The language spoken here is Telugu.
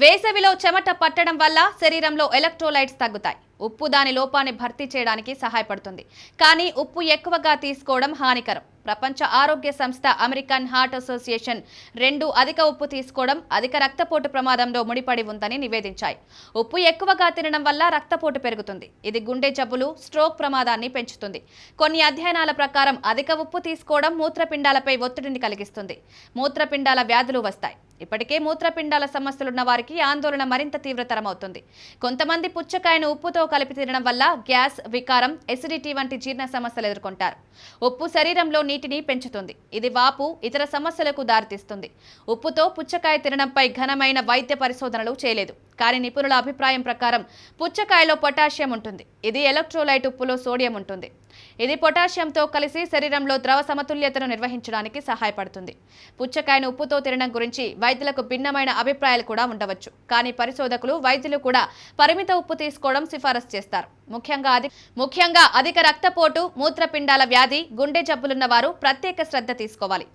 వేసవిలో చెమట పట్టడం వల్ల శరీరంలో ఎలక్ట్రోలైట్స్ తగ్గుతాయి. ఉప్పు దాని లోపాన్ని భర్తీ చేయడానికి సహాయపడుతుంది. కానీ ఉప్పు ఎక్కువగా తీసుకోవడం హానికరం. ప్రపంచ ఆరోగ్య సంస్థ, అమెరికన్ హార్ట్ అసోసియేషన్ రెండు అధిక ఉప్పు తీసుకోవడం అధిక రక్తపోటు ప్రమాదంలో ముడిపడి ఉందని నివేదించాయి. ఉప్పు ఎక్కువగా తినడం వల్ల రక్తపోటు పెరుగుతుంది. ఇది గుండె జబ్బులు, స్ట్రోక్ ప్రమాదాన్ని పెంచుతుంది. కొన్ని అధ్యయనాల ప్రకారం అధిక ఉప్పు తీసుకోవడం మూత్రపిండాలపై ఒత్తిడిని కలిగిస్తుంది. మూత్రపిండాల వ్యాధులు వస్తాయి. ఇప్పటికే మూత్రపిండాల సమస్యలున్న వారికి ఆందోళన మరింత తీవ్రతరమవుతుంది. కొంతమంది పుచ్చకాయను ఉప్పుతో కలిపి తినడం వల్ల గ్యాస్, వికారం, ఎసిడిటీ వంటి జీర్ణ సమస్యలు ఎదుర్కొంటారు. ఉప్పు శరీరంలో నీటిని పెంచుతుంది. ఇది వాపు, ఇతర సమస్యలకు దారితీస్తుంది. ఉప్పుతో పుచ్చకాయ తినడంపై ఘనమైన వైద్య పరిశోధనలు చేయలేదు. కానీ నిపుణుల అభిప్రాయం ప్రకారం పుచ్చకాయలో పొటాషియం ఉంటుంది. ఇది ఎలక్ట్రోలైట్ ఉప్పులో సోడియం ఉంటుంది. ఇది పొటాషియంతో కలిసి శరీరంలో ద్రవ సమతుల్యతను నిర్వహించడానికి సహాయపడుతుంది. పుచ్చకాయను ఉప్పుతో తినడం గురించి వైద్యులకు భిన్నమైన అభిప్రాయాలు కూడా ఉండవచ్చు. కానీ పరిశోధకులు, వైద్యులు కూడా పరిమిత ఉప్పు తీసుకోవడం సిఫారసు చేస్తారు. ముఖ్యంగా అధిక రక్తపోటు, మూత్రపిండాల వ్యాధి, గుండె జబ్బులున్న వారు ప్రత్యేక శ్రద్ధ తీసుకోవాలి.